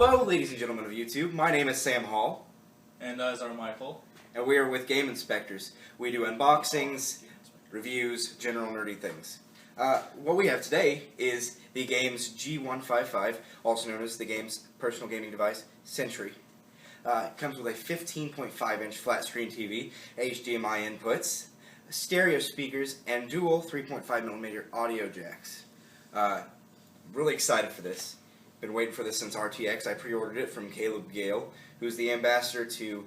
Hello, ladies and gentlemen of YouTube. My name is Sam Hall. And us are Michael. And we are with Game Inspectors. We do unboxings, reviews, general nerdy things. What we have today is the GAEMS G155, also known as the GAEMS personal gaming device, Sentry. It comes with a 15.5-inch flat screen TV, HDMI inputs, stereo speakers, and dual 3.5mm audio jacks. Really excited for this. Been waiting for this since RTX. I pre-ordered it from Caleb Gale, who's the ambassador to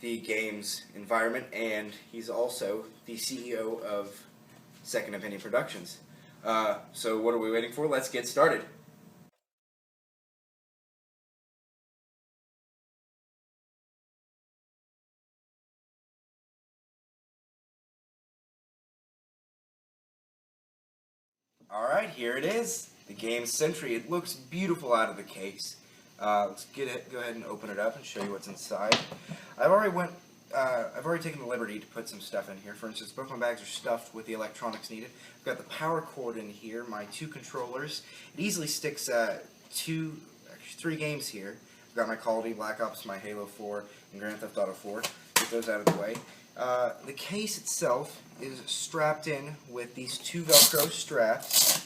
the GAEMS environment, and he's also the CEO of Second Opinion Productions. So what are we waiting for? Let's get started. Alright, here it is. The GAEMS Sentry. It looks beautiful out of the case. Let's go ahead and open it up and show you what's inside. I've already taken the liberty to put some stuff in here. For instance, both my bags are stuffed with the electronics needed. I've got the power cord in here, my two controllers. It easily sticks three games here. I've got my Call of Duty Black Ops, my Halo 4, and Grand Theft Auto 4. Get those out of the way. The case itself is strapped in with these two Velcro straps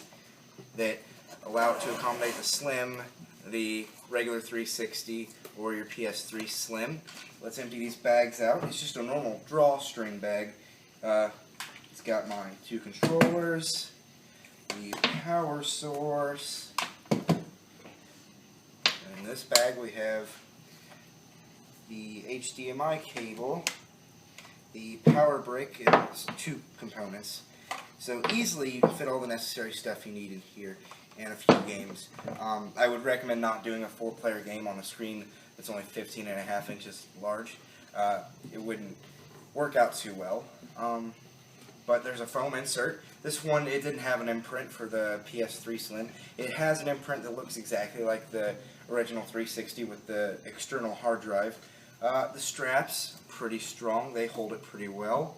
that allow it to accommodate the Slim, the regular 360, or your PS3 Slim. Let's empty these bags out. It's just a normal drawstring bag. It's got my two controllers, the power source, and in this bag we have the HDMI cable, the power brick, and it's two components. So easily you can fit all the necessary stuff you need in here and a few games. I would recommend not doing a 4-player game on a screen that's only 15.5 inches large. It wouldn't work out too well. But there's a foam insert. This one, it didn't have an imprint for the PS3 Slim. It has an imprint that looks exactly like the original 360 with the external hard drive. The straps, pretty strong. They hold it pretty well.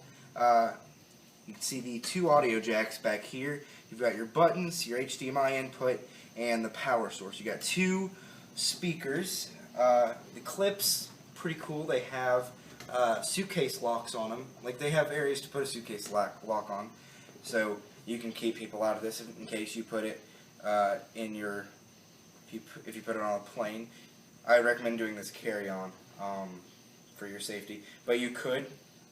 You can see the two audio jacks back here. You've got your buttons, your HDMI input, and the power source. You got two speakers. The clips, pretty cool. They have suitcase locks on them. Like, they have areas to put a suitcase lock on, so you can keep people out of this in case you put it in your. If you put it on a plane, I recommend doing this carry-on for your safety. But you could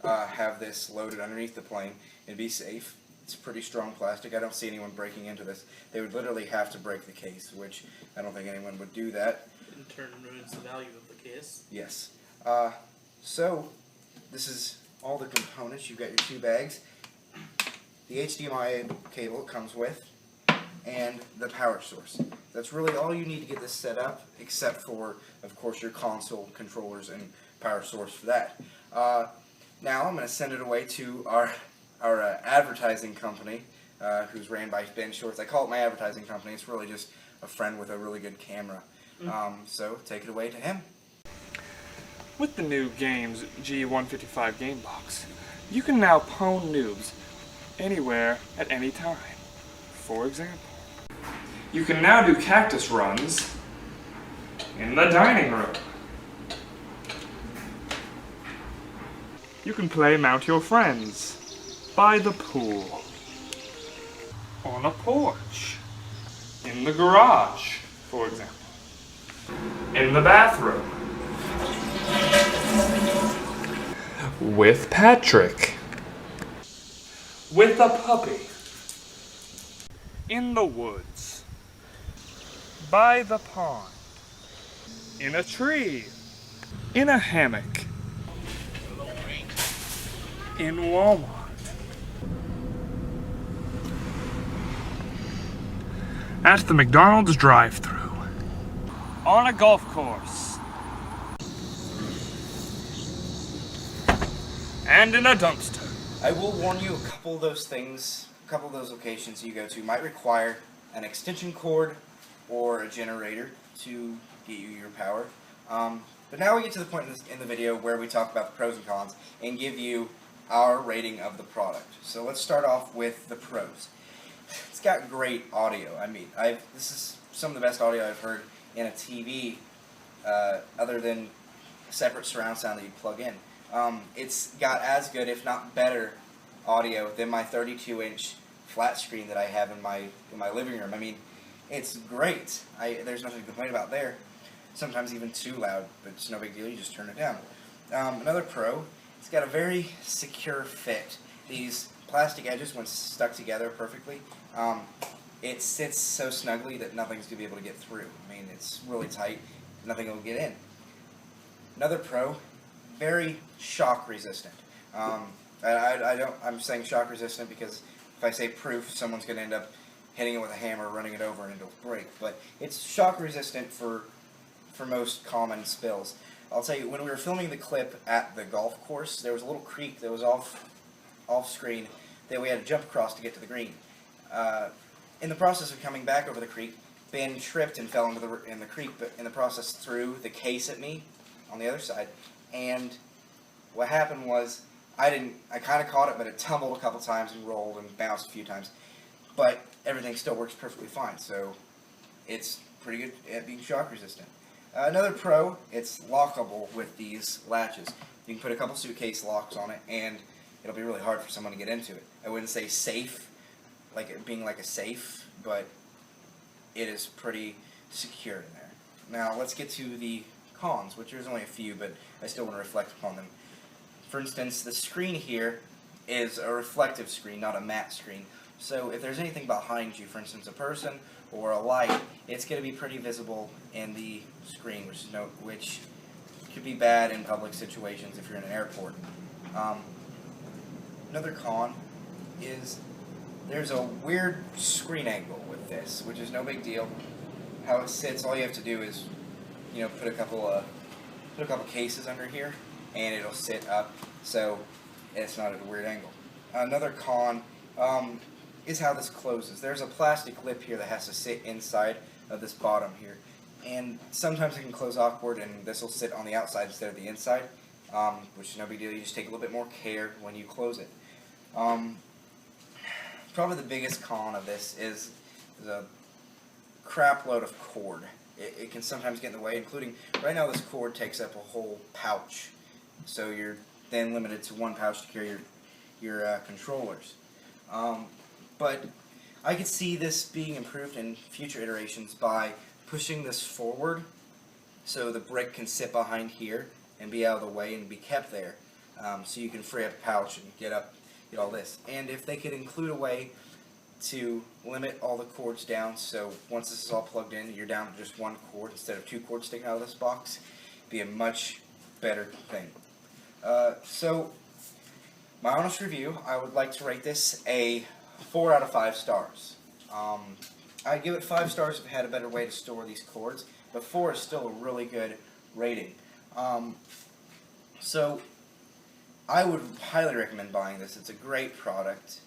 have this loaded underneath the plane and be safe. It's pretty strong plastic. I don't see anyone breaking into this. They would literally have to break the case, which I don't think anyone would do that. In turn, ruins the value of the case. Yes. So, this is all the components. You've got your two bags, the HDMI cable it comes with, and the power source. That's really all you need to get this set up, except for, of course, your console controllers and power source for that. Now I'm going to send it away to our advertising company, who's ran by Ben Shorts. I call it my advertising company. It's really just a friend with a really good camera. So take it away to him. With the new GAEMS G155 game box, you can now pwn noobs anywhere at any time. For example, you can now do cactus runs in the dining room. You can play Mount Your Friends by the pool, on a porch, in the garage, for example, in the bathroom, with Patrick, with a puppy, in the woods, by the pond, in a tree, in a hammock, in Walmart, at the McDonald's drive-thru, on a golf course, and in a dumpster. I will warn you, a couple of those locations you go to might require an extension cord or a generator to get you your power. But now we get to the point in the video where we talk about the pros and cons and give you our rating of the product. So let's start off with the pros. It's got great audio. I mean, this is some of the best audio I've heard in a TV other than separate surround sound that you plug in. It's got as good, if not better, audio than my 32-inch flat screen that I have in my living room. I mean, it's great. There's nothing to complain about there. Sometimes even too loud, but it's no big deal. You just turn it down. Another pro, it's got a very secure fit. These plastic edges, when stuck together perfectly, it sits so snugly that nothing's going to be able to get through. I mean, it's really tight. Nothing will get in. Another pro, very shock resistant. I'm saying shock resistant because if I say proof, someone's going to end up hitting it with a hammer, running it over, and it'll break. But it's shock resistant for most common spills. I'll tell you, when we were filming the clip at the golf course, there was a little creek that was off screen that we had to jump across to get to the green. In the process of coming back over the creek, Ben tripped and fell into the creek, but in the process threw the case at me on the other side. And what happened was, I kind of caught it, but it tumbled a couple times and rolled and bounced a few times. But everything still works perfectly fine, so it's pretty good at being shock resistant. Another pro, it's lockable with these latches. You can put a couple suitcase locks on it, and it'll be really hard for someone to get into it. I wouldn't say safe, like it being like a safe, but it is pretty secure in there. Now let's get to the cons, which there's only a few, but I still want to reflect upon them. For instance, the screen here is a reflective screen, not a matte screen. So if there's anything behind you, for instance a person or a light, it's going to be pretty visible in the screen, which could be bad in public situations if you're in an airport. Another con is there's a weird screen angle with this, which is no big deal. How it sits, all you have to do is, put a couple cases under here, and it'll sit up, so it's not at a weird angle. Another con is how this closes. There's a plastic lip here that has to sit inside of this bottom here, and sometimes it can close awkward, and this will sit on the outside instead of the inside, which is no big deal. You just take a little bit more care when you close it. Probably the biggest con of this is a crap load of cord. It can sometimes get in the way, including right now this cord takes up a whole pouch, so you're then limited to one pouch to carry your controllers. But I could see this being improved in future iterations by pushing this forward so the brick can sit behind here and be out of the way and be kept there, so you can free up a pouch and get all this. And if they could include a way to limit all the cords down, so once this is all plugged in, you're down to just one cord instead of two cords sticking out of this box, it'd be a much better thing. So, my honest review, I would like to rate this a 4 out of 5 stars. I'd give it 5 stars if it had a better way to store these cords, but 4 is still a really good rating. So, I would highly recommend buying this. It's a great product.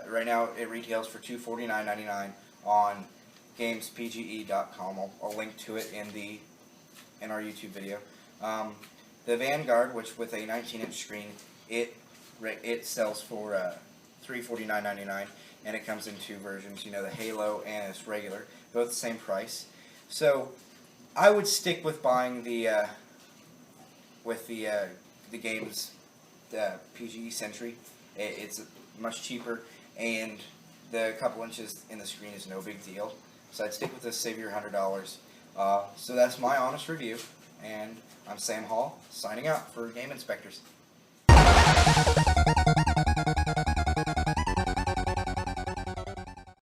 Right now, it retails for $249.99 on GAEMSPGE.com. I'll link to it in our YouTube video. The Vanguard, which with a 19-inch screen, it sells for $349.99, and it comes in 2 versions. The Halo and its regular, both the same price. So I would stick with buying the GAEMS PGE Sentry. It's much cheaper, and the couple inches in the screen is no big deal. So I'd stick with this, save your $100. So that's my honest review, and I'm Sam Hall, signing out for Game Inspectors.